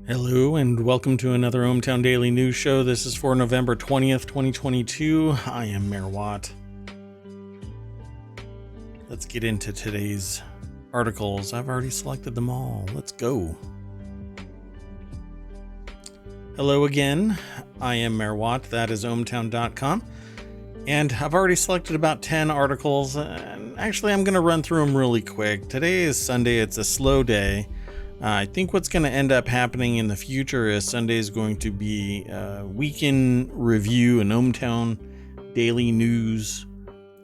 Hello and welcome to another ohmTown Daily News Show. This is for November 20th, 2022. I am Mayor Watt. Let's get into today's articles. I've already selected them all. Let's go. Hello again. I am Mayor Watt. That is ohmTown.com. And I've already selected about 10 articles. And actually, I'm going to run through them really quick. Today is Sunday. It's a slow day. I think what's going to end up happening in the future is Sunday is going to be a week in review, an ohmTown daily news,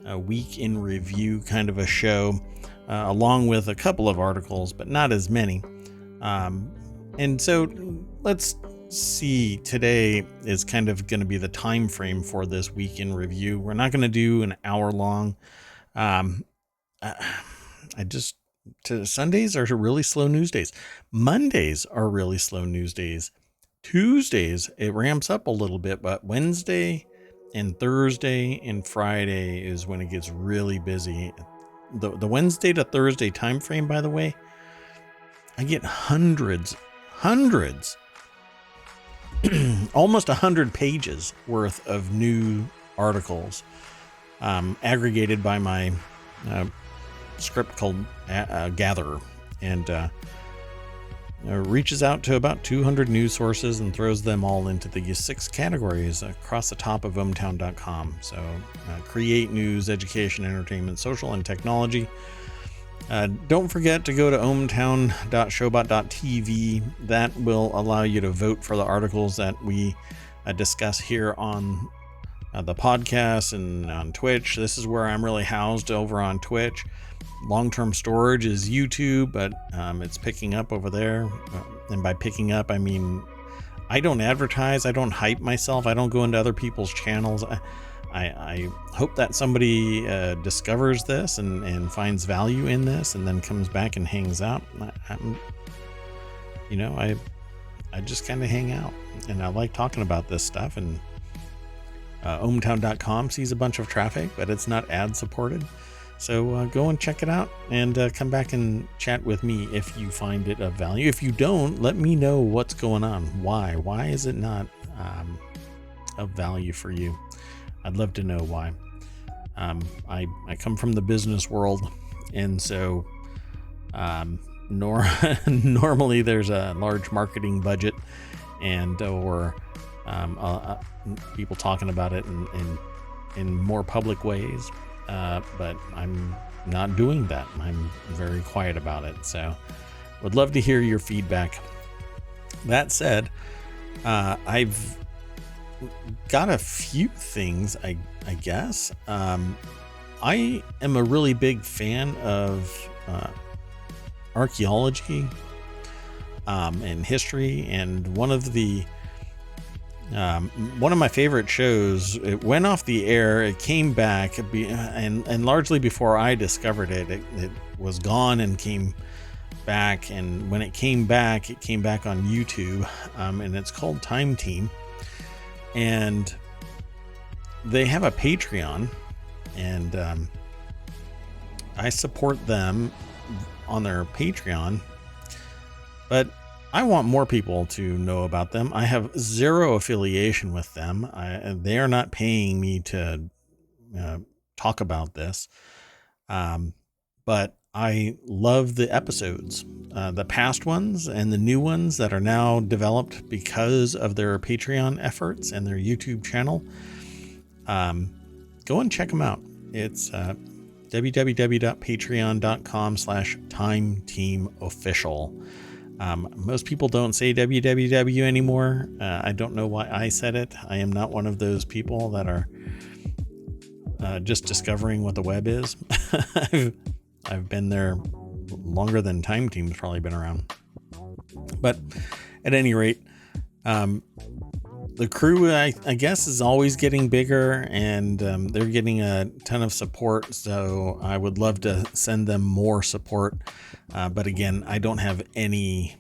a week in review kind of a show, along with a couple of articles, but not as many. And so let's see, today is kind of going to be the time frame for this week in review. We're not going to do an hour long. Sundays are really slow news days. Mondays are really slow news days. Tuesdays, it ramps up a little bit, but Wednesday and Thursday and Friday is when it gets really busy. The Wednesday to Thursday time frame, by the way, I get hundreds, almost 100 pages worth of new articles, aggregated by my script called Gatherer, and reaches out to about 200 news sources and throws them all into the 6 categories across the top of ohmTown.com. So create, news, education, entertainment, social, and technology. Don't forget to go to ohmtown.showbot.tv. That will allow you to vote for the articles that we discuss here on the podcast and on Twitch. This is where I'm really housed, over on Twitch. Long-term storage is YouTube, but it's picking up over there. And by picking up, I mean, I don't advertise. I don't hype myself. I don't go into other people's channels. I hope that somebody discovers this and finds value in this and then comes back and hangs out. I just kind of hang out, and I like talking about this stuff. And ohmtown.com sees a bunch of traffic, but it's not ad supported. So go and check it out and come back and chat with me if you find it of value. If you don't, let me know what's going on. Why is it not of value for you? I'd love to know why. I come from the business world, and so normally there's a large marketing budget or people talking about it in more public ways. But I'm not doing that. I'm very quiet about it. So would love to hear your feedback. That said, I've got a few things, I guess. I am a really big fan of archaeology and history, and one of my favorite shows, it went off the air, it came back, and largely before I discovered it, it was gone and came back. And when it came back on YouTube, and it's called Time Team, and they have a Patreon, and I support them on their Patreon, but I want more people to know about them. I have zero affiliation with them. They are not paying me to talk about this. But I love the episodes, the past ones and the new ones that are now developed because of their Patreon efforts and their YouTube channel. Go and check them out. It's www.patreon.com/timeteamofficial. Most people don't say www anymore. I don't know why I said it. I am not one of those people that are just discovering what the web is. I've been there longer than Time Team's probably been around. But at any rate, the crew, I guess, is always getting bigger, and they're getting a ton of support. So I would love to send them more support. But again, I don't have any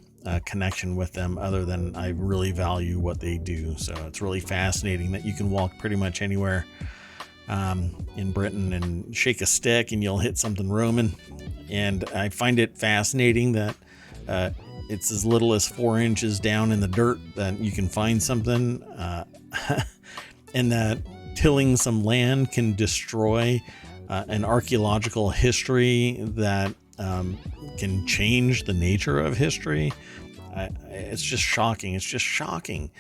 connection with them other than I really value what they do. So it's really fascinating that you can walk pretty much anywhere in Britain and shake a stick and you'll hit something Roman. And I find it fascinating that it's as little as 4 inches down in the dirt that you can find something, and that tilling some land can destroy an archaeological history that can change the nature of history. It's just shocking. It's just shocking,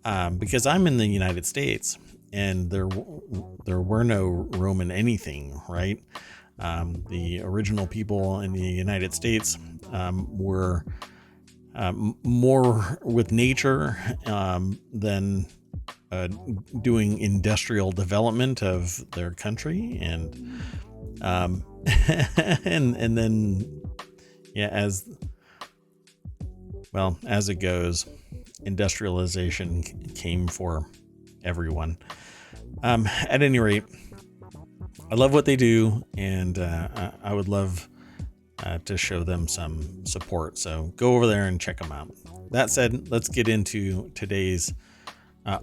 because I'm in the United States, and there were no Roman anything, right? The original people in the United States were more with nature than doing industrial development of their country, and and then, yeah, as it goes, industrialization came for everyone. At any rate, I love what they do, and I would love to show them some support. So go over there and check them out. That said, let's get into today's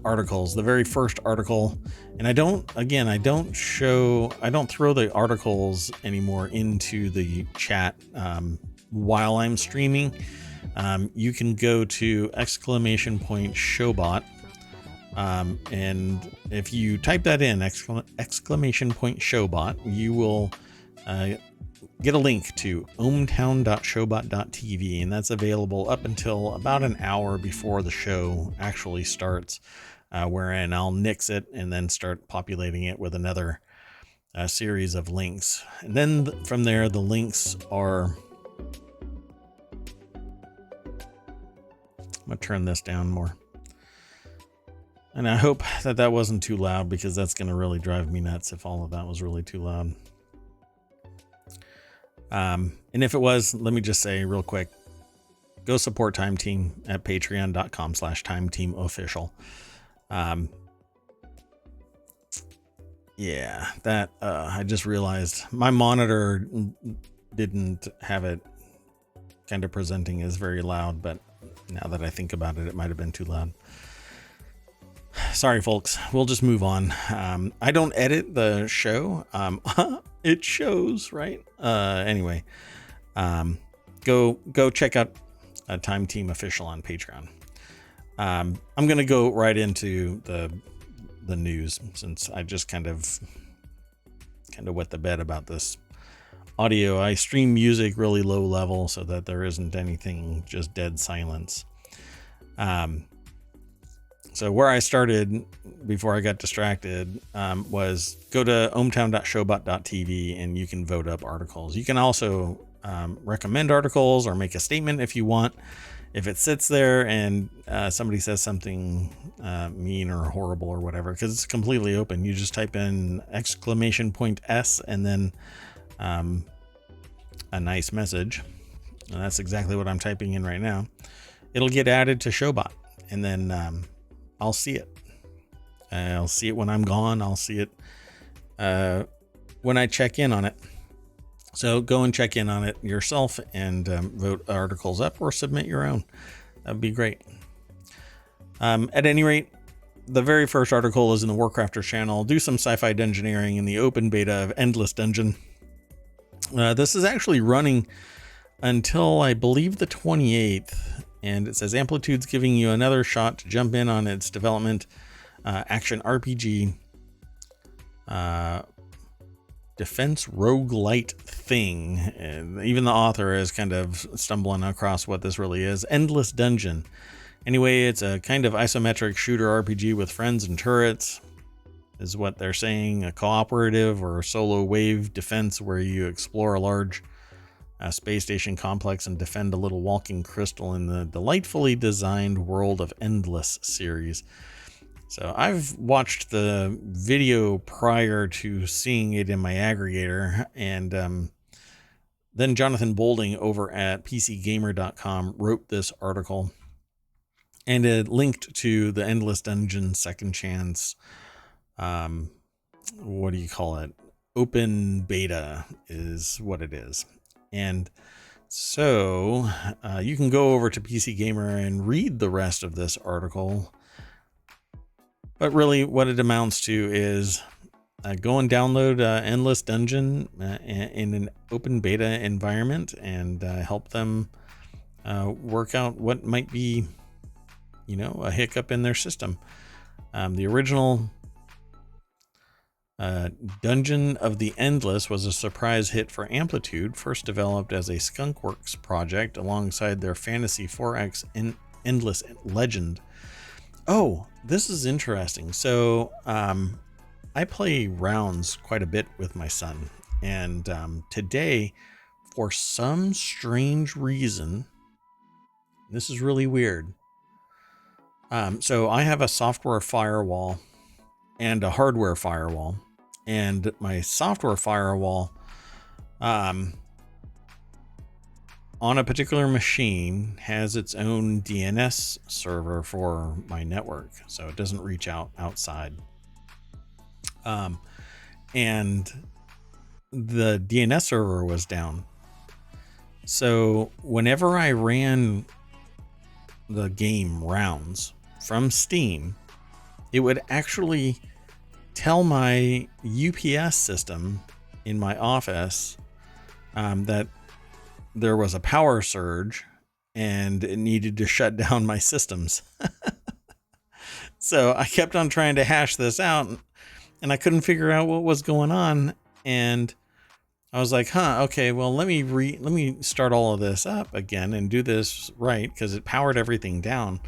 articles. The very first article, and I don't throw the articles anymore into the chat while I'm streaming. You can go to !showbot, and if you type that in, !showbot, you will get a link to ohmTown.showbot.tv, and that's available up until about an hour before the show actually starts, wherein I'll nix it and then start populating it with another series of links. And then from there, the links are... I'm going to turn this down more. And I hope that wasn't too loud, because that's going to really drive me nuts if all of that was really too loud. And if it was, let me just say real quick, go support Time Team at patreon.com/timeteamofficial. Yeah, that, I just realized my monitor didn't have it kind of presenting as very loud, but now that I think about it, it might have been too loud. Sorry, folks. We'll just move on. I don't edit the show. It shows, right? Anyway, go check out Time Team Official on Patreon. I'm going to go right into the news, since I just kind of wet the bed about this audio. I stream music really low level so that there isn't anything, just dead silence. So where I started before I got distracted was go to ohmTown.showbot.tv, and you can vote up articles. You can also recommend articles or make a statement if you want. If it sits there and somebody says something mean or horrible or whatever, because it's completely open, you just type in !S and then a nice message. And that's exactly what I'm typing in right now. It'll get added to Showbot, and then I'll see it. I'll see it when I'm gone. I'll see it when I check in on it. So go and check in on it yourself and vote articles up or submit your own. That'd be great. At any rate, the very first article is in the Warcrafters channel. Do some sci-fi dungeoneering in the open beta of Endless Dungeon. This is actually running until, I believe, the 28th. And it says Amplitude's giving you another shot to jump in on its development action RPG defense roguelite thing. And even the author is kind of stumbling across what this really is. Endless Dungeon. Anyway, it's a kind of isometric shooter RPG with friends and turrets, is what they're saying. A cooperative or solo wave defense where you explore a large space station complex and defend a little walking crystal in the delightfully designed World of Endless series. So I've watched the video prior to seeing it in my aggregator, and then Jonathan Bolding over at PCGamer.com wrote this article, and it linked to the Endless Dungeon Second Chance, what do you call it? Open beta is what it is. And so you can go over to PC Gamer and read the rest of this article. But really what it amounts to is go and download Endless Dungeon in an open beta environment and help them work out what might be, a hiccup in their system. The original Dungeon of the Endless was a surprise hit for Amplitude, first developed as a Skunkworks project alongside their Fantasy 4X Endless Legend. Oh, this is interesting. So I play rounds quite a bit with my son, and today, for some strange reason, this is really weird. So I have a software firewall and a hardware firewall, and my software firewall on a particular machine has its own DNS server for my network, so it doesn't reach outside. And the DNS server was down. So whenever I ran the game Rounds from Steam, it would actually tell my UPS system in my office that there was a power surge and it needed to shut down my systems. So I kept on trying to hash this out, and I couldn't figure out what was going on. And I was like, okay, well, let me start all of this up again and do this right, because it powered everything down.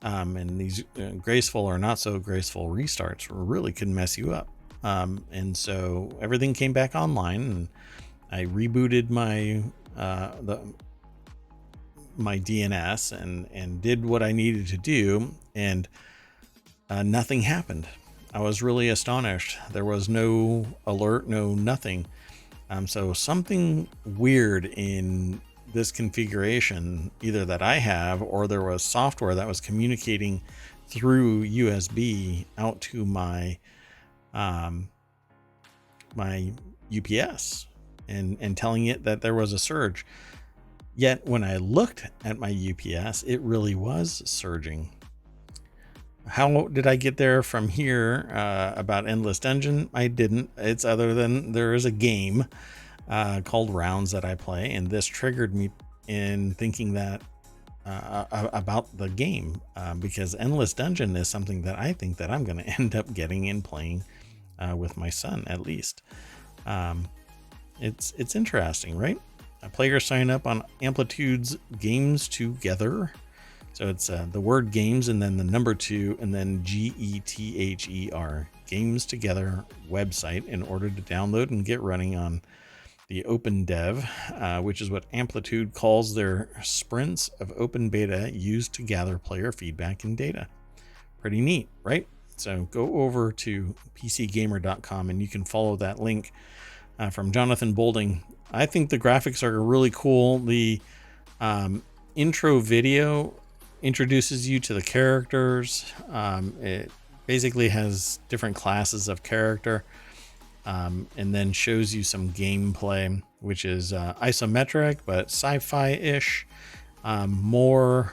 And these graceful or not so graceful restarts really can mess you up. And so everything came back online, and I rebooted my DNS and did what I needed to do, and nothing happened. I was really astonished. There was no alert, no nothing. So something weird in this configuration, either that I have, or there was software that was communicating through USB out to my my UPS and telling it that there was a surge. Yet when I looked at my UPS, it really was surging. How did I get there from here about Endless Dungeon? I didn't. It's other than there is a game called Rounds that I play, and this triggered me in thinking that about the game, because Endless Dungeon is something that I think that I'm going to end up getting and playing with my son, at least. It's interesting, right? Players sign up on Amplitude's Games Together. So it's the word games and then the number 2 and then GETHER, Games Together website, in order to download and get running on the Open Dev, which is what Amplitude calls their sprints of open beta used to gather player feedback and data. Pretty neat, right? So go over to pcgamer.com and you can follow that link from Jonathan Bolding. I think the graphics are really cool. The intro video introduces you to the characters. It basically has different classes of character, and then shows you some gameplay, which is isometric but sci-fi-ish, more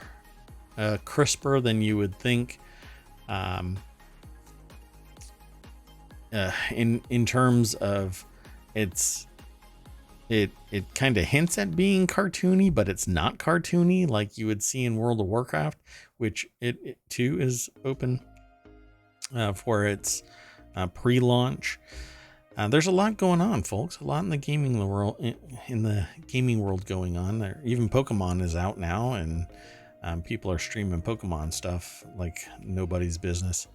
crisper than you would think. In terms of it kind of hints at being cartoony, but it's not cartoony like you would see in World of Warcraft, which it too is open for its pre-launch. There's a lot going on, folks. A lot in the gaming world, going on. There, even Pokemon is out now, and people are streaming Pokemon stuff like nobody's business.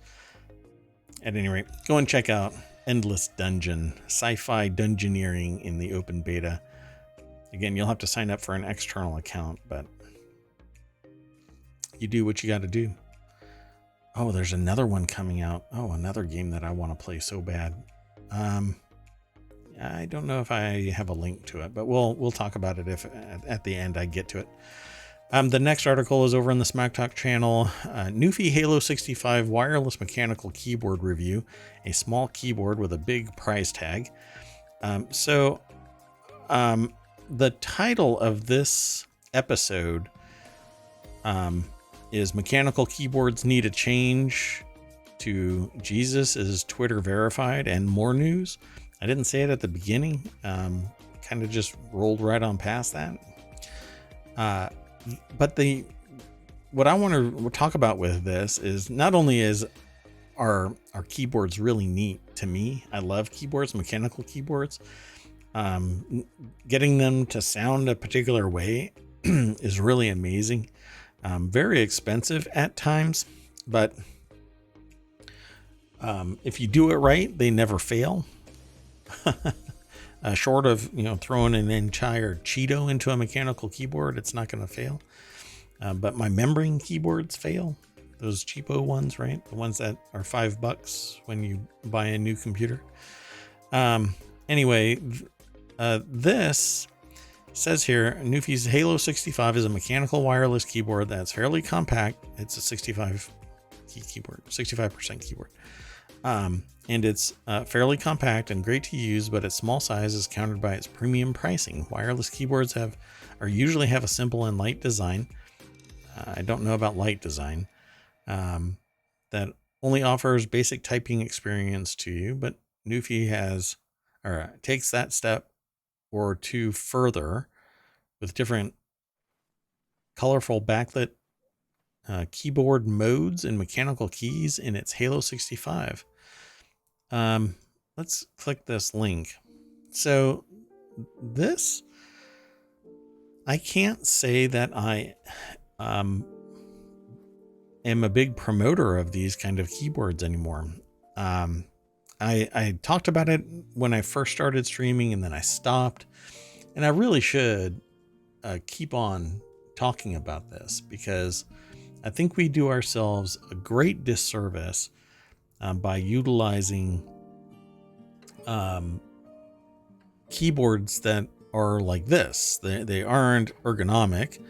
At any rate, go and check out Endless Dungeon, sci-fi dungeoneering in the open beta. Again, you'll have to sign up for an external account, but you do what you got to do. Oh, there's another one coming out. Oh, another game that I want to play so bad. I don't know if I have a link to it, but we'll talk about it if at the end I get to it. The next article is over on the Smack Talk channel. Newfie Halo 65 wireless mechanical keyboard review. A small keyboard with a big price tag. The title of this episode is Mechanical Keyboards Need a Change to Jesus is Twitter verified and more news. I didn't say it at the beginning. Kind of just rolled right on past that. But what I want to talk about with this is not only is our keyboards really neat to me. I love keyboards, mechanical keyboards. Getting them to sound a particular way is really amazing. Very expensive at times, but if you do it right, they never fail. Short of throwing an entire Cheeto into a mechanical keyboard, it's not going to fail. But my membrane keyboards fail. Those cheapo ones, right? The ones that are $5 when you buy a new computer. Anyway, this says here, Newfie's Halo 65 is a mechanical wireless keyboard that's fairly compact. It's a 65% keyboard. And it's fairly compact and great to use, but its small size is countered by its premium pricing. Wireless keyboards usually have a simple and light design. I don't know about light design. That only offers basic typing experience to you, but Newfie takes that step or two further with different colorful backlit keyboard modes and mechanical keys in its Halo 65. Let's click this link. So this, I can't say that I am a big promoter of these kind of keyboards anymore. I talked about it when I first started streaming, and then I stopped, and I really should keep on talking about this, because I think we do ourselves a great disservice by utilizing keyboards that are like this. They aren't ergonomic.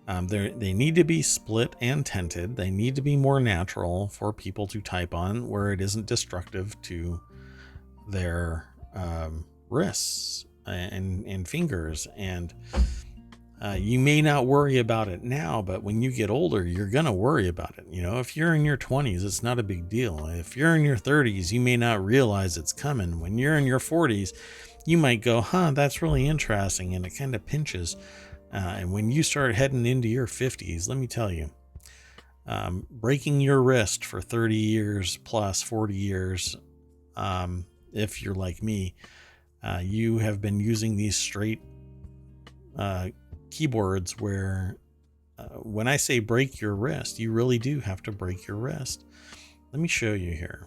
They need to be split and tented. They need to be more natural for people to type on, where it isn't destructive to their wrists and fingers. And you may not worry about it now, but when you get older, you're going to worry about it. If you're in your 20s, it's not a big deal. If you're in your 30s, you may not realize it's coming. When you're in your 40s, you might go, that's really interesting, and it kind of pinches. And when you start heading into your 50s, let me tell you, breaking your wrist for 30 years plus 40 years, if you're like me, you have been using these straight keyboards where when I say break your wrist, you really do have to break your wrist. Let me show you here.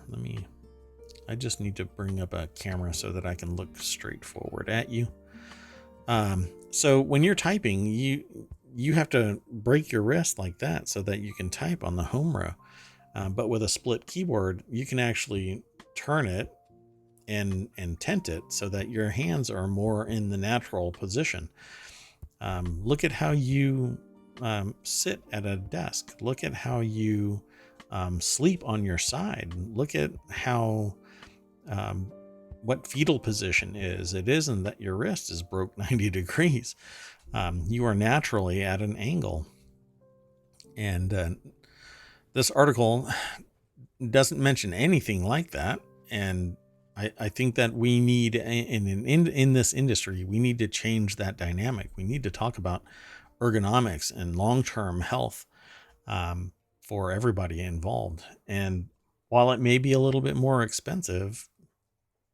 I just need to bring up a camera so that I can look straight forward at you. So when you're typing, you have to break your wrist like that so that you can type on the home row. But with a split keyboard, you can actually turn it and tent it so that your hands are more in the natural position. Look at how you sit at a desk. Look at how you sleep on your side. Look at how what fetal position is. It isn't that your wrist is broke 90 degrees. You are naturally at an angle. And this article doesn't mention anything like that. And I think that we need, in this industry, we need to change that dynamic. We need to talk about ergonomics and long-term health for everybody involved. And while it may be a little bit more expensive,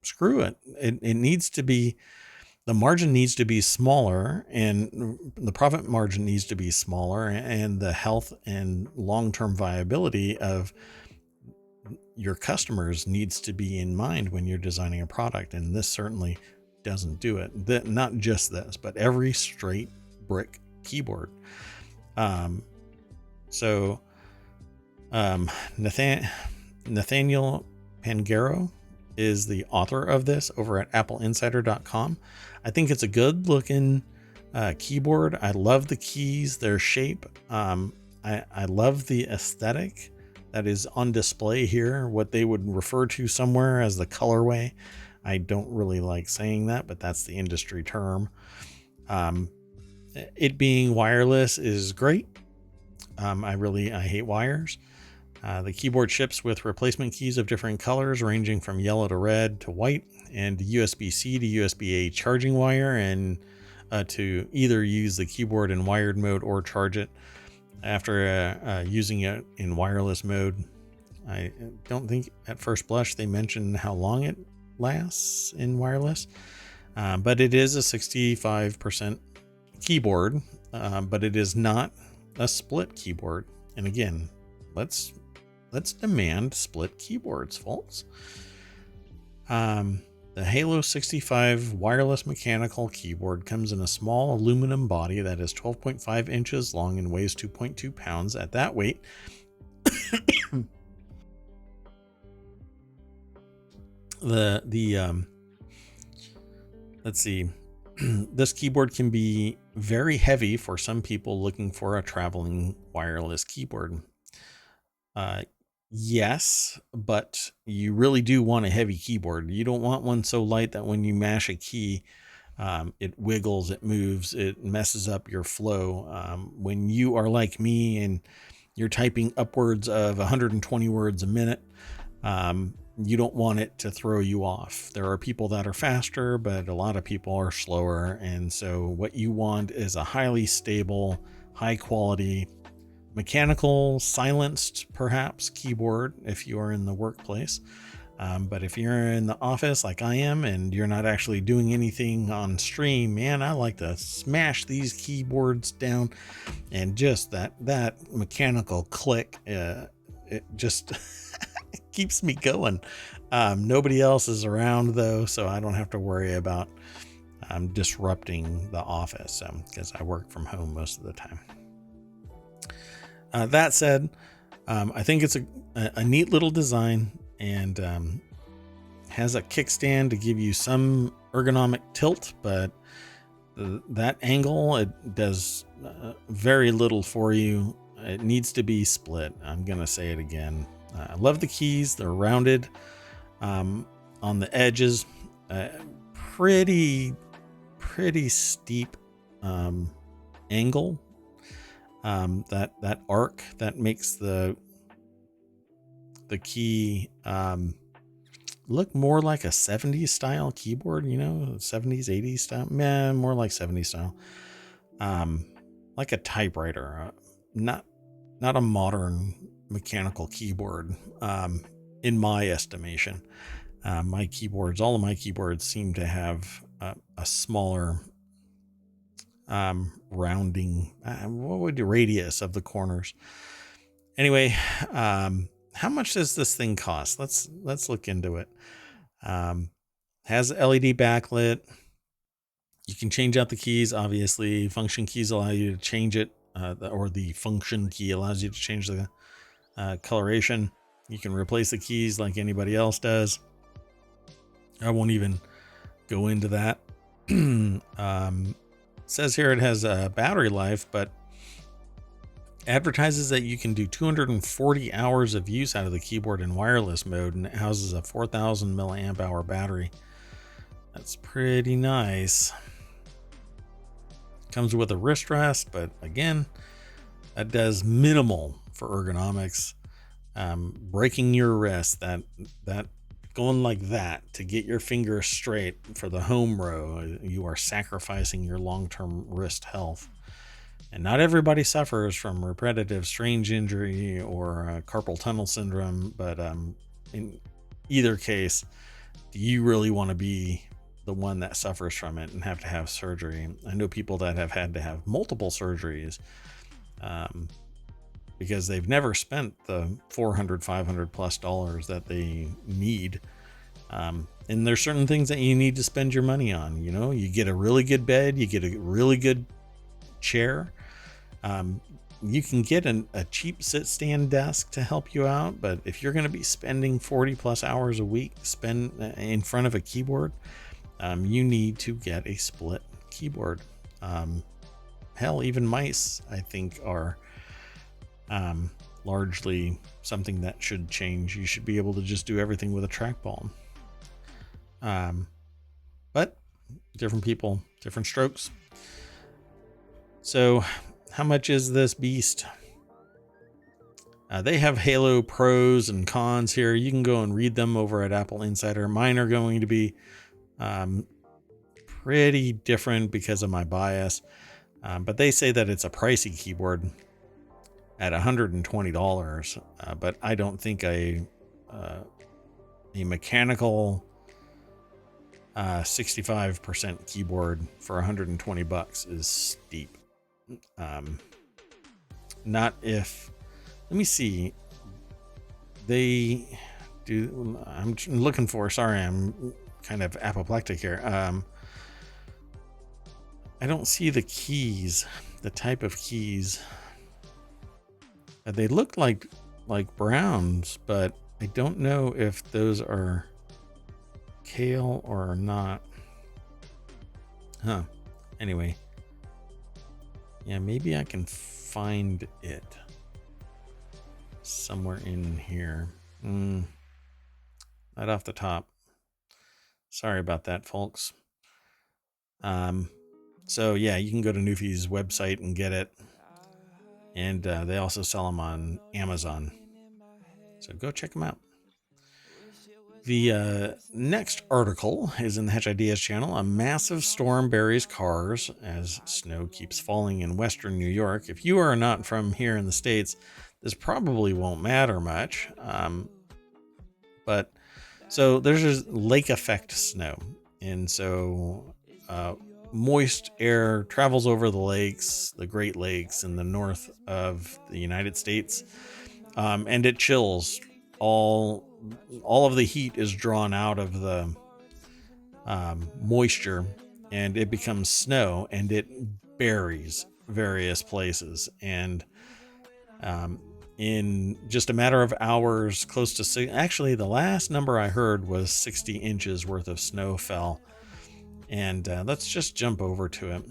screw it. It needs to be, the margin needs to be smaller, and the profit margin needs to be smaller, and the health and long-term viability of your customers needs to be in mind when you're designing a product. And this certainly doesn't do it. Not just this, but every straight brick keyboard. Nathaniel Pangaro is the author of this over at appleinsider.com. I think it's a good looking keyboard. I love the keys, their shape. I love the aesthetic that is on display here, what they would refer to somewhere as the colorway. I don't really like saying that, but that's the industry term. It being wireless is great. I hate wires. The keyboard ships with replacement keys of different colors, ranging from yellow to red to white, and USB-C to USB-A charging wire, and to either use the keyboard in wired mode or charge it after using it in wireless mode. I don't think at first blush they mentioned how long it lasts in wireless, but it is a 65% keyboard, but it is not a split keyboard. And again, let's demand split keyboards, folks. The Halo 65 wireless mechanical keyboard comes in a small aluminum body that is 12.5 inches long and weighs 2.2 pounds. At that weight, let's see, this keyboard can be very heavy for some people looking for a traveling wireless keyboard. Yes, but you really do want a heavy keyboard. You don't want one so light that when you mash a key, it wiggles, it moves, it messes up your flow. When you are like me and you're typing upwards of 120 words a minute, you don't want it to throw you off. There are people that are faster, but a lot of people are slower. And so what you want is a highly stable, high quality, mechanical, silenced perhaps keyboard if you are in the workplace. But if you're in the office like I am and you're not actually doing anything on stream, man, I like to smash these keyboards down, and just that mechanical click, it just keeps me going. Nobody else is around though, so I don't have to worry about disrupting the office because I work from home most of the time. That said, I think it's a neat little design, and has a kickstand to give you some ergonomic tilt, but that angle, it does very little for you. It needs to be split. I'm going to say it again. I love the keys. They're rounded on the edges. Pretty steep angle. That arc that makes the key look more like a 70s style keyboard, 70s, 80s style, more like 70s style, like a typewriter, not a modern mechanical keyboard, in my estimation. All of my keyboards seem to have a smaller rounding, radius of the corners. Anyway, how much does this thing cost? Let's look into it. Has LED backlit. You can change out the keys. Obviously, function keys allow you to change it, or the function key allows you to change the coloration. You can replace the keys like anybody else does. I won't even go into that. Says here it has a battery life, but advertises that you can do 240 hours of use out of the keyboard in wireless mode, and it houses a 4,000 milliamp hour battery. That's pretty nice. Comes with a wrist rest, but again, that does minimal for ergonomics. Breaking your wrist, that going like that to get your fingers straight for the home row, you are sacrificing your long-term wrist health. And not everybody suffers from repetitive strange injury or carpal tunnel syndrome, but in either case, do you really want to be the one that suffers from it and have to have surgery? I know people that have had to have multiple surgeries because they've never spent the $400-500 plus that they need. And there's certain things that you need to spend your money on. You get a really good bed, you get a really good chair. You can get a cheap sit-stand desk to help you out, but if you're going to be spending 40 plus hours a week in front of a keyboard, you need to get a split keyboard. Hell, even mice, I think, are largely something that should change. You should be able to just do everything with a trackball. But different people, different strokes. So how much is this beast? They have Halo pros and cons here. You can go and read them over at Apple Insider. Mine are going to be pretty different because of my bias. But they say that it's a pricey keyboard at $120. But I don't think a mechanical 65% keyboard for 120 bucks is steep. Not if, let me see. They do, I'm looking for, sorry, I'm kind of apoplectic here. I don't see the keys, the type of keys. They look like browns, but I don't know if those are kale or not. Huh. Anyway. Yeah, maybe I can find it somewhere in here. Not off the top. Sorry about that, folks. So yeah, you can go to Newfie's website and get it. And they also sell them on Amazon. So go check them out. The next article is in the Hedge Ideas channel. A massive storm buries cars as snow keeps falling in western New York. If you are not from here in the States, this probably won't matter much. But so there's this lake effect snow. And so moist air travels over the lakes, the Great Lakes in the north of the United States. And it chills. All of the heat is drawn out of the moisture, and it becomes snow, and it buries various places. And in just a matter of hours, close to actually the last number I heard was 60 inches worth of snow fell. And let's just jump over to it.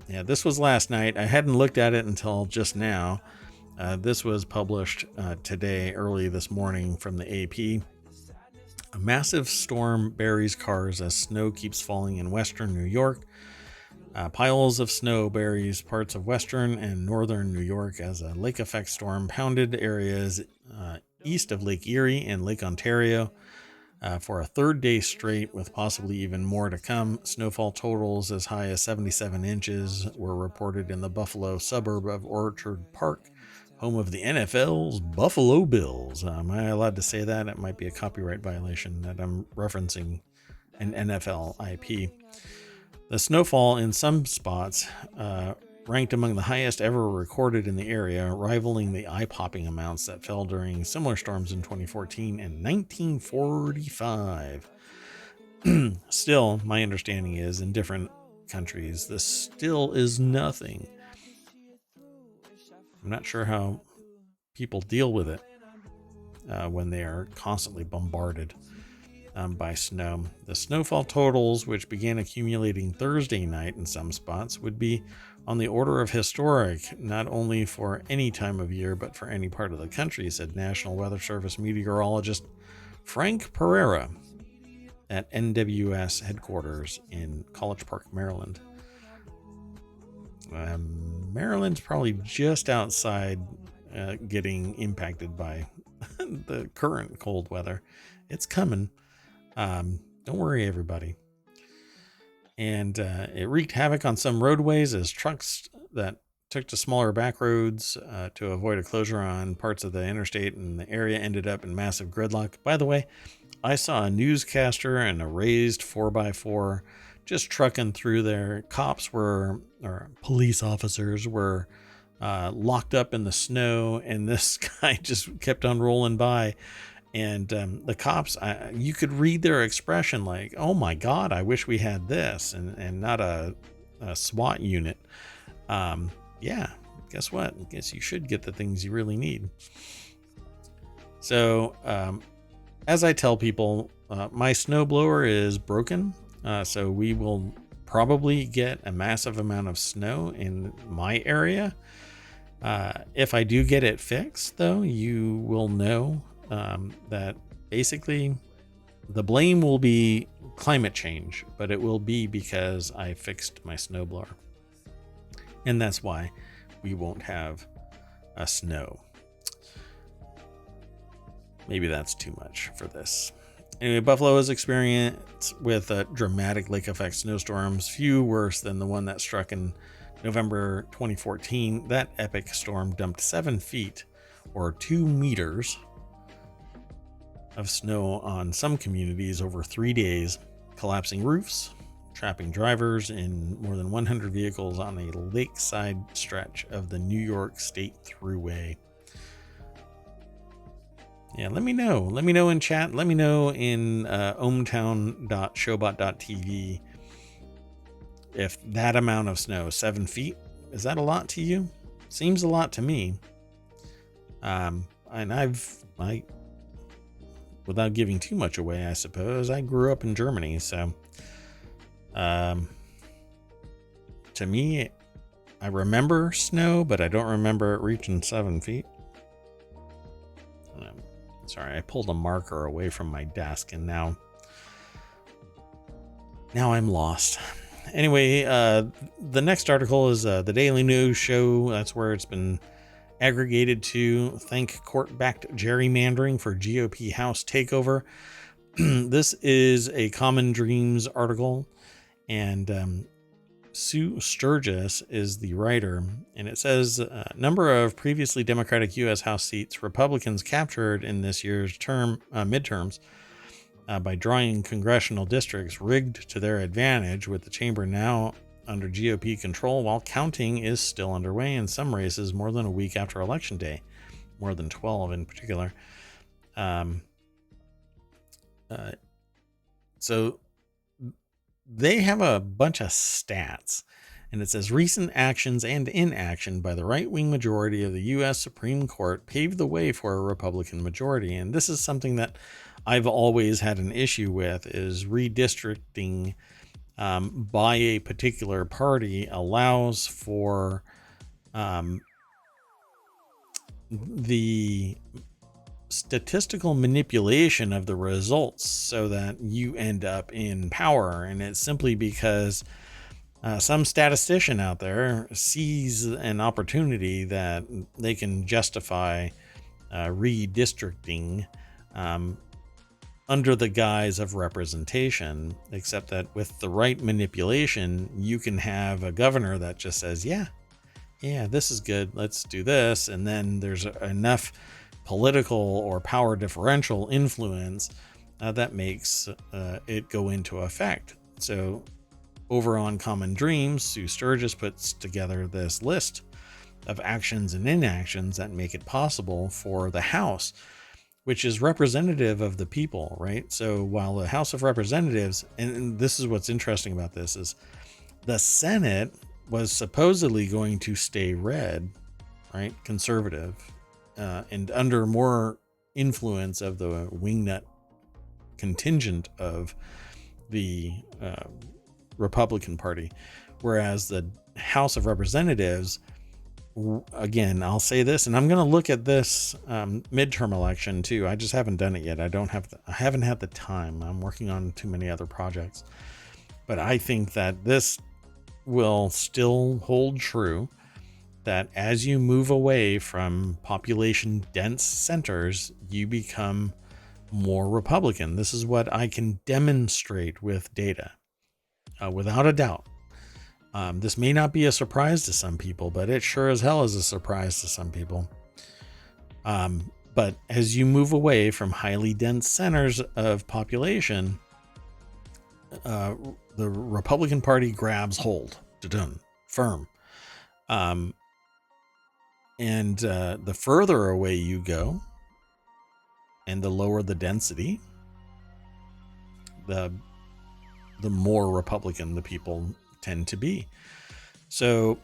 Yeah, this was last night. I hadn't looked at it until just now. This was published today, early this morning, from the AP. A massive storm buries cars as snow keeps falling in western New York. Piles of snow buries parts of western and northern New York as a lake effect storm pounded areas east of Lake Erie and Lake Ontario for a third day straight, with possibly even more to come. Snowfall totals as high as 77 inches were reported in the Buffalo suburb of Orchard Park, home of the NFL's Buffalo Bills. Am I allowed to say that? It might be a copyright violation that I'm referencing an NFL IP. The snowfall in some spots ranked among the highest ever recorded in the area, rivaling the eye-popping amounts that fell during similar storms in 2014 and 1945. Still, my understanding is, in different countries, this still is nothing. I'm not sure how people deal with it when they are constantly bombarded by snow. The snowfall totals, which began accumulating Thursday night in some spots, would be on the order of historic, not only for any time of year, but for any part of the country, said National Weather Service meteorologist Frank Pereira at NWS headquarters in College Park, Maryland. Maryland's probably just outside getting impacted by the current cold weather. It's coming. Don't worry, everybody. And it wreaked havoc on some roadways as trucks that took to smaller back roads to avoid a closure on parts of the interstate, and the area ended up in massive gridlock. By the way, I saw a newscaster and a raised 4x4 just trucking through there. Cops or police officers were locked up in the snow, and this guy just kept on rolling by. And the cops, you could read their expression like, oh my God, I wish we had this, and not a SWAT unit. Yeah, guess what? I guess you should get the things you really need. So, as I tell people, my snowblower is broken. So we will probably get a massive amount of snow in my area. If I do get it fixed, though, you will know that basically the blame will be climate change, but it will be because I fixed my snowblower. And that's why we won't have a snow. Maybe that's too much for this. Anyway, Buffalo has experience with dramatic lake effect snowstorms, few worse than the one that struck in November 2014. That epic storm dumped 7 feet or 2 meters of snow on some communities over 3 days, collapsing roofs, trapping drivers in more than 100 vehicles on a lakeside stretch of the New York State Thruway. Yeah, let me know. Let me know in chat. Let me know in ohmTown.showbot.tv if that amount of snow, 7 feet, is that a lot to you? Seems a lot to me. And without giving too much away, I suppose, I grew up in Germany, so to me, I remember snow, but I don't remember it reaching 7 feet. Sorry, I pulled a marker away from my desk, and now I'm lost. Anyway, the next article is the Daily News Show. That's where it's been aggregated to. Thank court-backed gerrymandering for GOP House takeover. This is a Common Dreams article, and Sue Sturgis is the writer, and it says number of previously Democratic U.S. House seats Republicans captured in this year's midterms by drawing congressional districts rigged to their advantage, with the chamber now under GOP control, while counting is still underway in some races more than a week after Election Day, more than 12 in particular. So they have a bunch of stats, and it says recent actions and inaction by the right-wing majority of the U.S. Supreme Court paved the way for a Republican majority. And this is something that I've always had an issue with, is redistricting by a particular party allows for the statistical manipulation of the results so that you end up in power. And it's simply because some statistician out there sees an opportunity that they can justify redistricting under the guise of representation, except that with the right manipulation, you can have a governor that just says, yeah, this is good, let's do this. And then there's enough political or power differential influence that makes it go into effect. So over on Common Dreams, Sue Sturgis puts together this list of actions and inactions that make it possible for the House, which is representative of the people, right? So while the House of Representatives, and this is what's interesting about this, is the Senate was supposedly going to stay red, right? Conservative, and under more influence of the wingnut contingent of the Republican Party. Whereas the House of Representatives, again, I'll say this, and I'm going to look at this midterm election too. I just haven't done it yet. I haven't had the time. I'm working on too many other projects. But I think that this will still hold true, that as you move away from population dense centers, you become more Republican. This is what I can demonstrate with data, without a doubt. This may not be a surprise to some people, but it sure as hell is a surprise to some people. But as you move away from highly dense centers of population, the Republican Party grabs hold, firm. And the further away you go, and the lower the density, the more Republican the people tend to be. So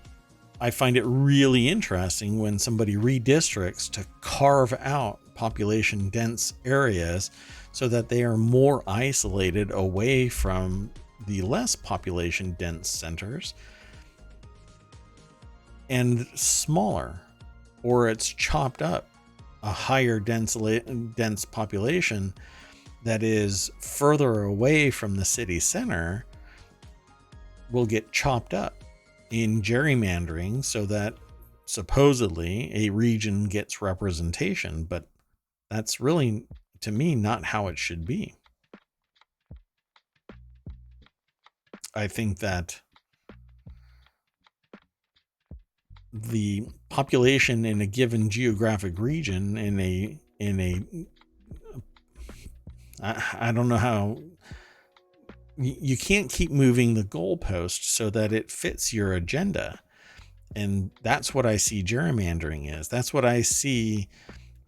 I find it really interesting when somebody redistricts to carve out population dense areas so that they are more isolated away from the less population dense centers and smaller, or it's chopped up. A higher dense population that is further away from the city center will get chopped up in gerrymandering so that supposedly a region gets representation, but that's really, to me, not how it should be. I think that the population in a given geographic region I don't know how you can't keep moving the goalpost so that it fits your agenda. And that's what I see gerrymandering is. That's what I see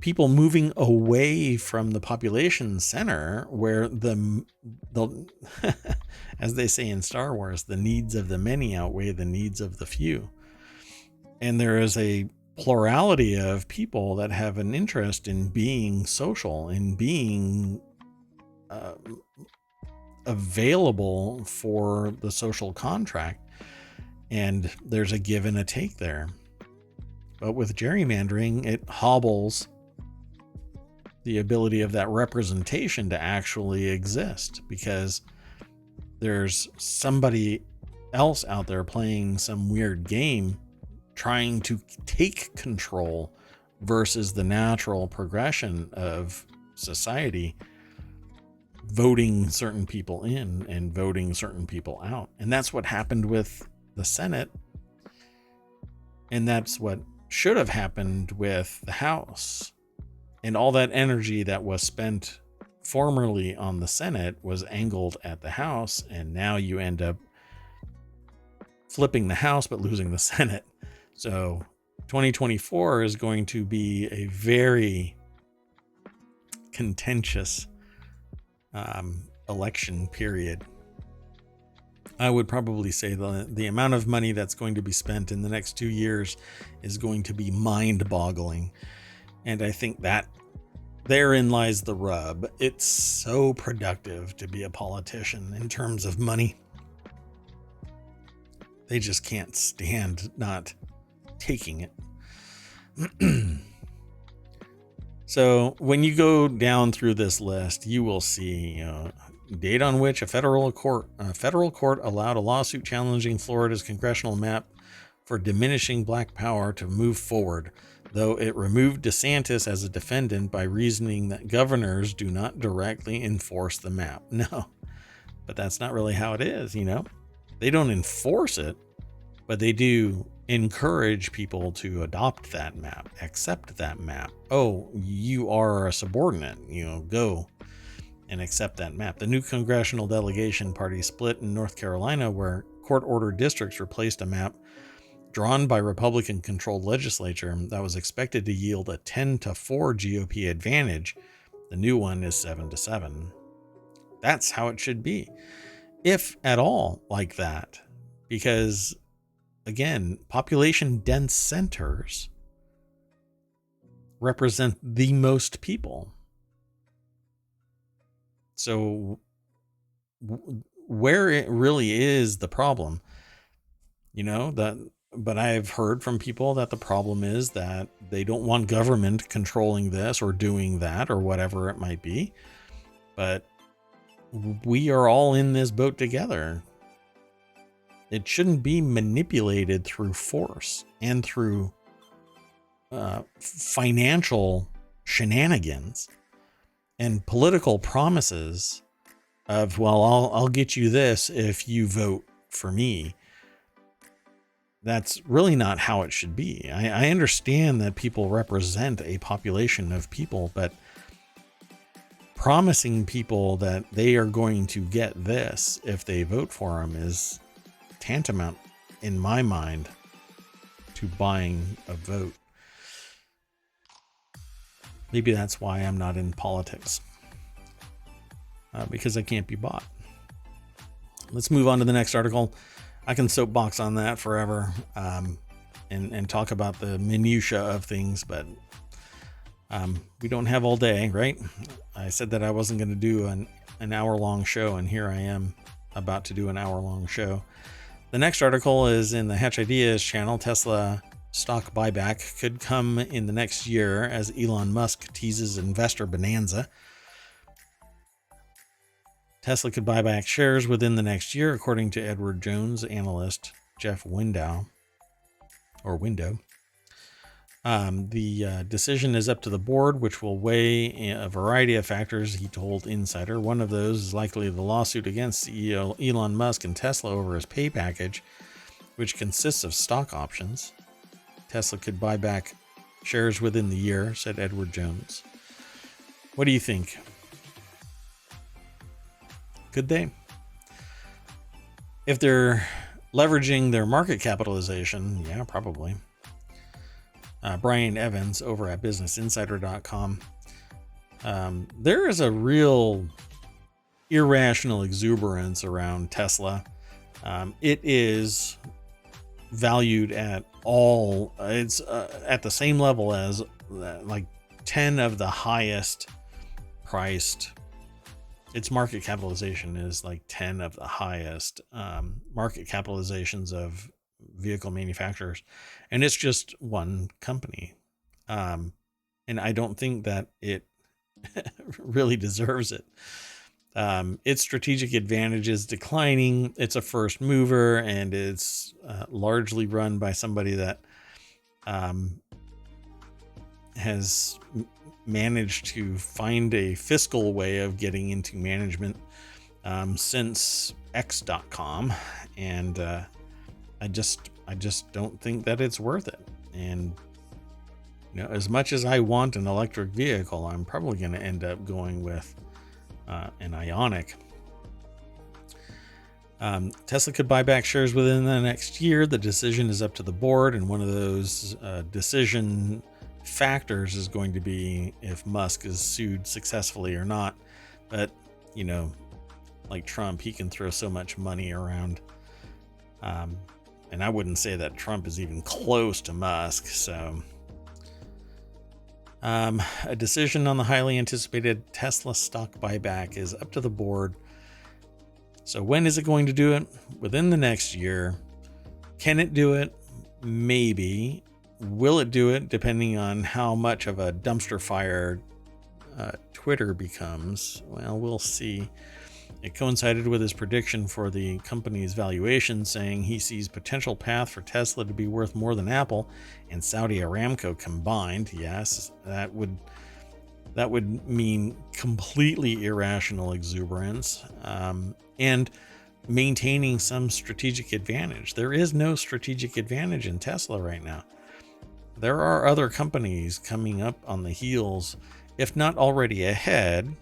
people moving away from the population center where the as they say in Star Wars, the needs of the many outweigh the needs of the few. And there is a plurality of people that have an interest in being social, in being available for the social contract. And there's a give and a take there. But with gerrymandering, it hobbles the ability of that representation to actually exist, because there's somebody else out there playing some weird game trying to take control versus the natural progression of society, voting certain people in and voting certain people out. And that's what happened with the Senate. And that's what should have happened with the House. And all that energy that was spent formerly on the Senate was angled at the House. And now you end up flipping the House, but losing the Senate. So 2024 is going to be a very contentious election period. I would probably say the amount of money that's going to be spent in the next 2 years is going to be mind-boggling. And I think that therein lies the rub. It's so productive to be a politician in terms of money. They just can't stand not taking it. So when you go down through this list, you will see, date on which a federal court allowed a lawsuit challenging Florida's congressional map for diminishing black power to move forward, though it removed DeSantis as a defendant by reasoning that governors do not directly enforce the map. No, but that's not really how it is, They don't enforce it, but they do encourage people to adopt that map, accept that map. Oh, you are a subordinate, go and accept that map. The new congressional delegation party split in North Carolina, where court-ordered districts replaced a map drawn by Republican-controlled legislature that was expected to yield a 10-4 GOP advantage. The new one is 7-7. That's how it should be, if at all like that, because again, population-dense centers represent the most people. So where it really is the problem, but I've heard from people that the problem is that they don't want government controlling this or doing that or whatever it might be. But we are all in this boat together. It shouldn't be manipulated through force and through financial shenanigans and political promises of, well, I'll get you this if you vote for me. That's really not how it should be. I understand that people represent a population of people, but promising people that they are going to get this if they vote for them is tantamount, in my mind, to buying a vote. Maybe that's why I'm not in politics, because I can't be bought. Let's move on to the next article. I can soapbox on that forever, and talk about the minutia of things, but we don't have all day, right? I said that I wasn't going to do an hour-long show, and here I am about to do an hour-long show. The next article is in the Hatch Ideas channel. Tesla stock buyback could come in the next year as Elon Musk teases investor bonanza. Tesla could buy back shares within the next year, according to Edward Jones analyst Jeff Window. The decision is up to the board, which will weigh a variety of factors, he told Insider. One of those is likely the lawsuit against CEO Elon Musk and Tesla over his pay package, which consists of stock options. Tesla could buy back shares within the year, said Edward Jones. What do you think? Could they? If they're leveraging their market capitalization, yeah, probably. Brian Evans over at businessinsider.com. There is a real irrational exuberance around Tesla. It is valued at it's at the same level as like 10 of the highest priced. Its market capitalization is like 10 of the highest market capitalizations of vehicle manufacturers, and it's just one company, and I don't think that it really deserves it. Its strategic advantage is declining. It's a first mover, and it's largely run by somebody that has managed to find a fiscal way of getting into management since X.com, and I just don't think that it's worth it. And as much as I want an electric vehicle, I'm probably going to end up going with an Ioniq. Tesla could buy back shares within the next year. The decision is up to the board, and one of those decision factors is going to be if Musk is sued successfully or not. But like Trump, he can throw so much money around, and I wouldn't say that Trump is even close to Musk. So a decision on the highly anticipated Tesla stock buyback is up to the board. So when is it going to do it? Within the next year. Can it do it? Maybe. Will it do it? Depending on how much of a dumpster fire Twitter becomes. Well, we'll see. It coincided with his prediction for the company's valuation, saying he sees potential path for Tesla to be worth more than Apple and Saudi Aramco combined. Yes, that would mean completely irrational exuberance, and maintaining some strategic advantage. There is no strategic advantage in Tesla right now. There are other companies coming up on the heels, if not already ahead,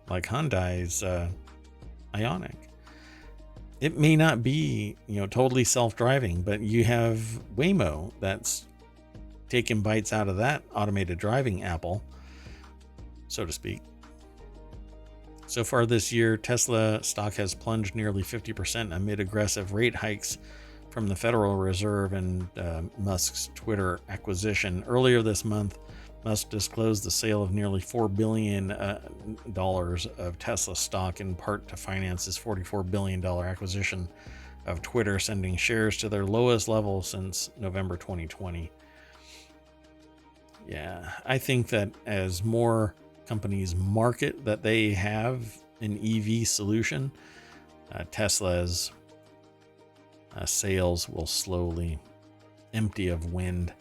like Hyundai's Ioniq. It may not be, totally self-driving, but you have Waymo that's taking bites out of that automated driving apple, so to speak. So far this year, Tesla stock has plunged nearly 50% amid aggressive rate hikes from the Federal Reserve and Musk's Twitter acquisition. Earlier this month, Musk disclosed the sale of nearly $4 billion of Tesla stock, in part to finance his $44 billion acquisition of Twitter, sending shares to their lowest level since November 2020. Yeah, I think that as more companies market that they have an EV solution, Tesla's sales will slowly empty of wind,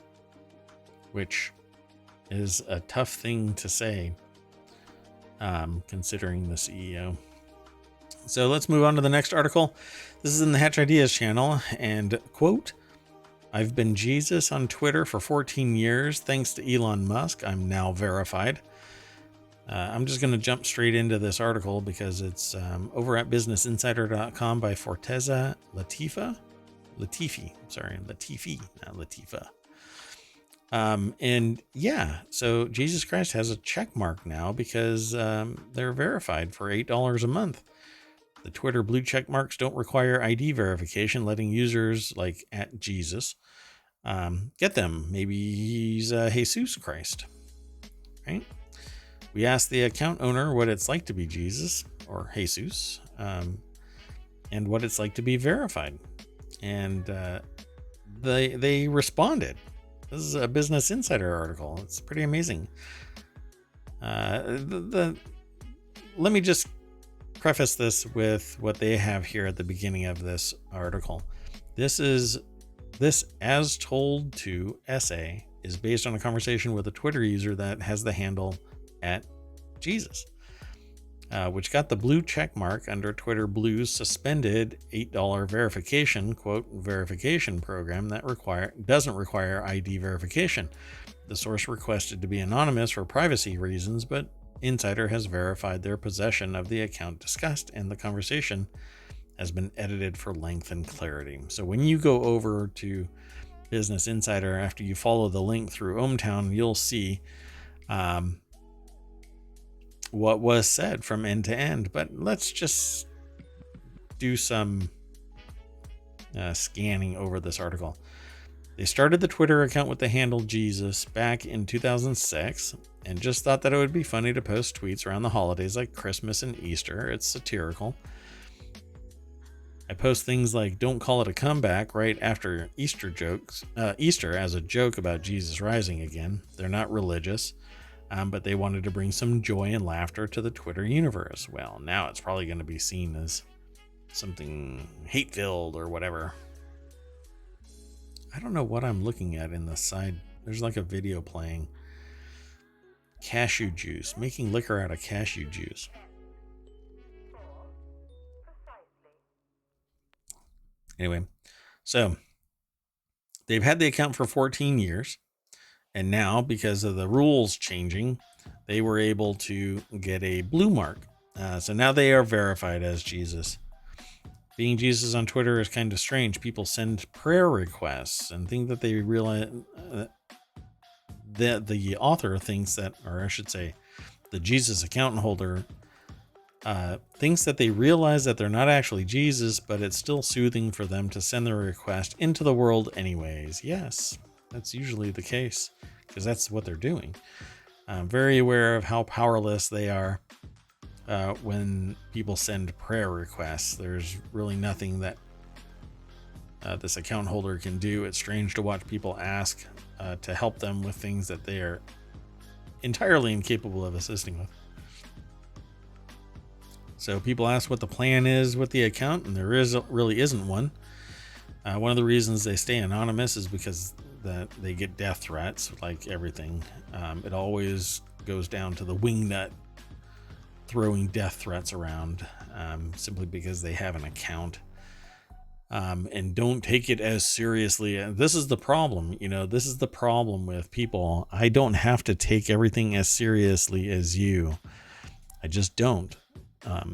which is a tough thing to say, considering the CEO. So let's move on to the next article. This is in the Hatch Ideas channel, and quote, "I've been Jesus on Twitter for 14 years. Thanks to Elon Musk, I'm now verified." I'm just going to jump straight into this article because it's over at businessinsider.com by Forteza Latifi, not Latifa. And yeah, so Jesus Christ has a check mark now because they're verified for $8 a month. The Twitter blue check marks don't require ID verification, letting users like at Jesus get them. Maybe he's Jesus Christ, right? We asked the account owner what it's like to be Jesus or Jesus, and what it's like to be verified, and they responded. This is a Business Insider article. It's pretty amazing. Let me just preface this with what they have here at the beginning of this article. This is This as told to essay is based on a conversation with a Twitter user that has the handle @Jesus, which got the blue check mark under Twitter Blue's suspended $8 verification, quote, verification program that doesn't require ID verification. The source requested to be anonymous for privacy reasons, but Insider has verified their possession of the account discussed, and the conversation has been edited for length and clarity. So when you go over to Business Insider, after you follow the link through ohmTown, you'll see what was said from end to end. But let's just do some scanning over this article. They started the Twitter account with the handle Jesus back in 2006 and just thought that it would be funny to post tweets around the holidays like Christmas and Easter. It's satirical. I post things like "Don't call it a comeback" right after Easter as a joke about Jesus rising again. They're not religious, but they wanted to bring some joy and laughter to the Twitter universe. Well, now it's probably going to be seen as something hate-filled or whatever. I don't know what I'm looking at in the side. There's like a video playing. Cashew juice, making liquor out of cashew juice. Anyway, so they've had the account for 14 years, and now because of the rules changing, they were able to get a blue mark. So now they are verified as Jesus. Being Jesus on Twitter is kind of strange. People send prayer requests and think that they realize that the author thinks that, or I should say, the Jesus account holder thinks that they realize that they're not actually Jesus, but it's still soothing for them to send their request into the world anyways. Yes, that's usually the case because that's what they're doing. I'm very aware of how powerless they are when people send prayer requests. There's really nothing that this account holder can do. It's strange to watch people ask to help them with things that they are entirely incapable of assisting with. So people ask what the plan is with the account, and there really isn't one. One of the reasons they stay anonymous is because that they get death threats, like everything. It always goes down to the wingnut throwing death threats around, simply because they have an account, and don't take it as seriously. This is the problem. This is the problem with people. I don't have to take everything as seriously as you. I just don't.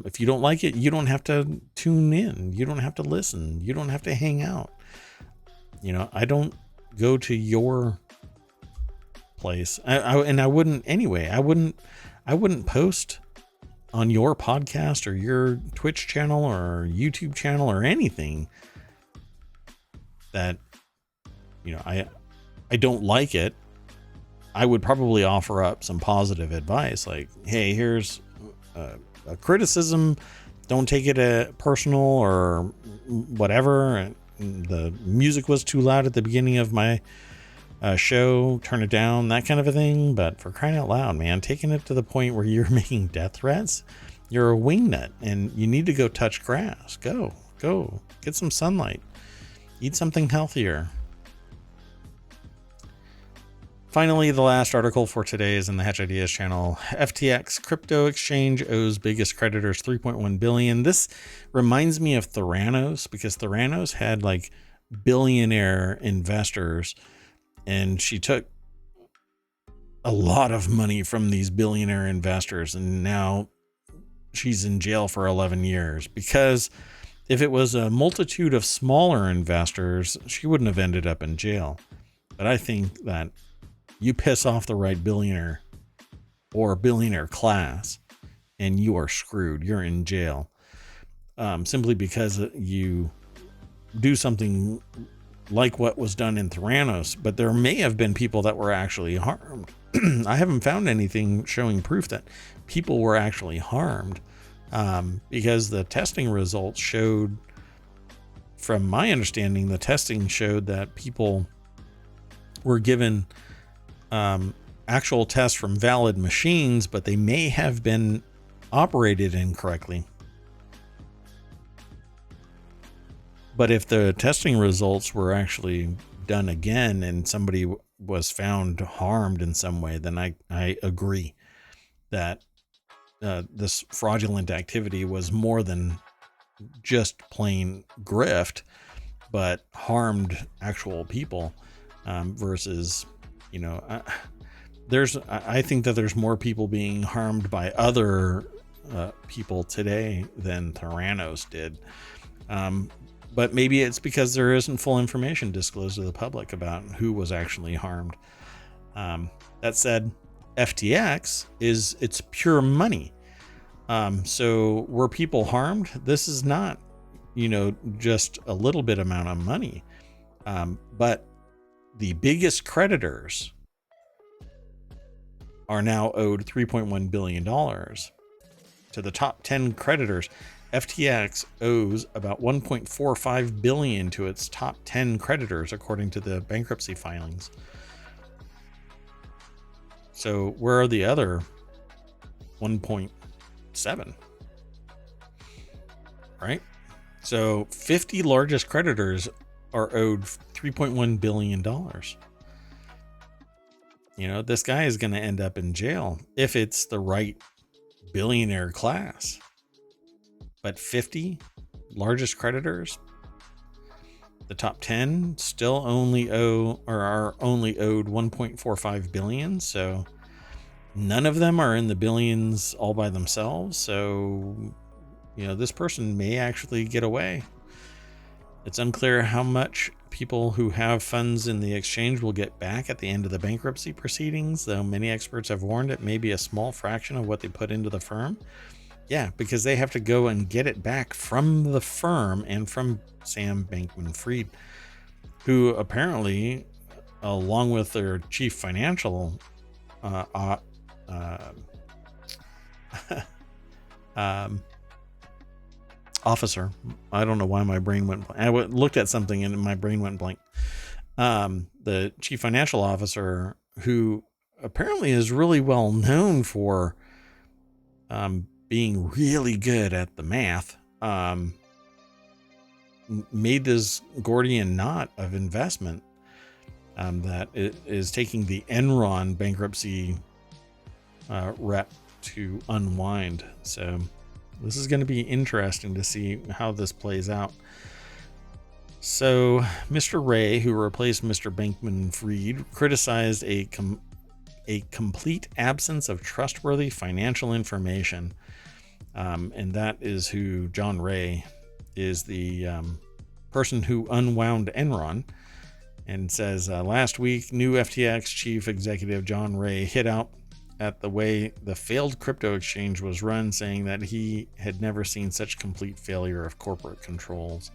If you don't like it, you don't have to tune in. You don't have to listen. You don't have to hang out. I don't go to your place. I wouldn't anyway. I wouldn't post on your podcast or your Twitch channel or YouTube channel or anything that, I don't like it. I would probably offer up some positive advice like, hey, here's a criticism. Don't take it personal or whatever. The music was too loud at the beginning of my show. Turn it down, that kind of a thing. But for crying out loud, man, taking it to the point where you're making death threats, you're a wingnut and you need to go touch grass. Go get some sunlight. Eat something healthier. Finally, the last article for today is in the Hatch Ideas channel. FTX crypto exchange owes biggest creditors $3.1 billion. This reminds me of Theranos, because Theranos had like billionaire investors, and she took a lot of money from these billionaire investors, and now she's in jail for 11 years. Because if it was a multitude of smaller investors, she wouldn't have ended up in jail. But I think that you piss off the right billionaire or billionaire class and you are screwed. You're in jail, simply because you do something like what was done in Theranos. But there may have been people that were actually harmed. I haven't found anything showing proof that people were actually harmed, because the testing results showed, from my understanding, the testing showed that people were given actual tests from valid machines, but they may have been operated incorrectly. But if the testing results were actually done again and somebody was found harmed in some way, then I agree that this fraudulent activity was more than just plain grift, but harmed actual people, versus, I think that there's more people being harmed by other people today than Theranos did. But maybe it's because there isn't full information disclosed to the public about who was actually harmed. That said, FTX it's pure money. So were people harmed? This is not, just a little bit amount of money. But the biggest creditors are now owed $3.1 billion. To the top 10 creditors, FTX owes about $1.45 billion to its top 10 creditors, according to the bankruptcy filings. So where are the other 1.7? Right? So 50 largest creditors are owed $3.1 billion. This guy is going to end up in jail if it's the right billionaire class. But 50 largest creditors, the top 10 still are only owed $1.45 billion. So none of them are in the billions all by themselves. So, this person may actually get away. It's unclear how much people who have funds in the exchange will get back at the end of the bankruptcy proceedings, though many experts have warned it may be a small fraction of what they put into the firm. Yeah, because they have to go and get it back from the firm and from Sam Bankman-Fried, who apparently, along with their chief financial officer. I don't know why my brain went blank. I looked at something and my brain went blank. The chief financial officer, who apparently is really well known for being really good at the math, made this Gordian knot of investment that is taking the Enron bankruptcy rep to unwind. So this is going to be interesting to see how this plays out. So Mr. Ray, who replaced Mr. Bankman-Fried, criticized a complete absence of trustworthy financial information. And that is who John Ray is, the person who unwound Enron, and says last week, new FTX chief executive John Ray hit out at the way the failed crypto exchange was run, saying that he had never seen such complete failure of corporate controls.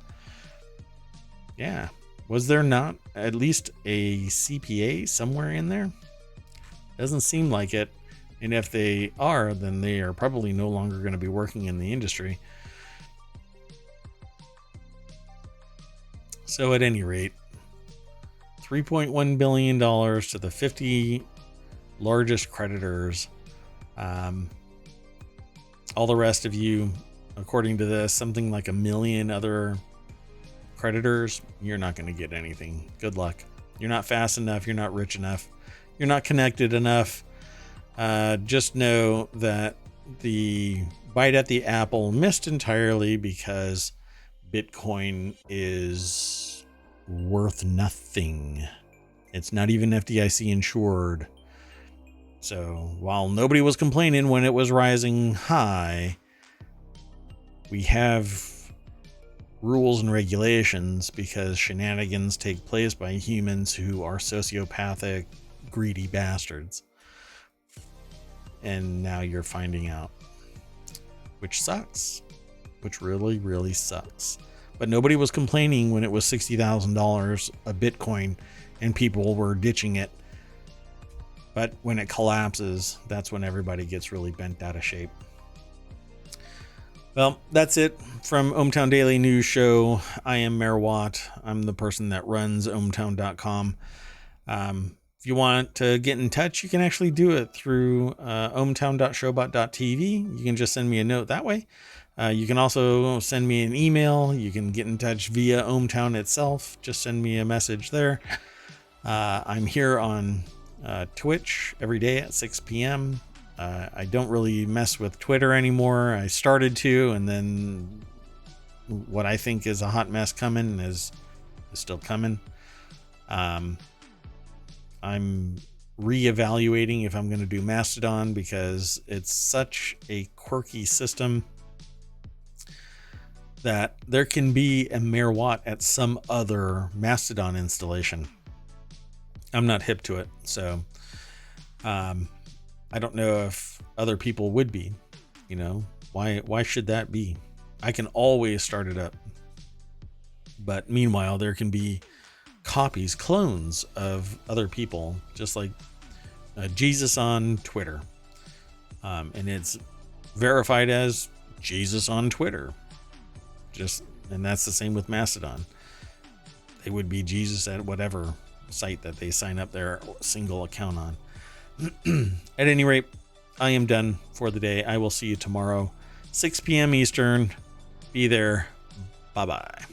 Yeah. Was there not at least a CPA somewhere in there? Doesn't seem like it. And if they are, then they are probably no longer going to be working in the industry. So at any rate, $3.1 billion to the 50 largest creditors. All the rest of you, according to this, something like 1 million other creditors, you're not going to get anything. Good luck. You're not fast enough. You're not rich enough. You're not connected enough. Just know that the bite at the apple missed entirely because Bitcoin is worth nothing. It's not even FDIC insured. So while nobody was complaining when it was rising high, we have rules and regulations because shenanigans take place by humans who are sociopathic, greedy bastards. And now you're finding out, which sucks, which really, really sucks. But nobody was complaining when it was $60,000 a Bitcoin and people were ditching it. But when it collapses, that's when everybody gets really bent out of shape. Well, that's it from ohmTown Daily News Show. I am Mayor Watt. I'm the person that runs ohmTown.com. If you want to get in touch, you can actually do it through ohmTown.showbot.tv. You can just send me a note that way. You can also send me an email. You can get in touch via ohmTown itself. Just send me a message there. I'm here on Twitch every day at 6 p.m. I don't really mess with Twitter anymore. I started to, and then what I think is a hot mess coming is still coming. I'm reevaluating if I'm going to do Mastodon because it's such a quirky system that there can be a Mayor Watt at some other Mastodon installation. I'm not hip to it, so I don't know if other people would be. You know, why should that be? I can always start it up. But meanwhile, there can be copies, clones of other people, just like Jesus on Twitter. And it's verified as Jesus on Twitter. And that's the same with Mastodon. They would be Jesus at whatever site that they sign up their single account on. At any rate, I am done for the day. I will see you tomorrow, 6 p.m. Eastern. Be there. Bye-bye.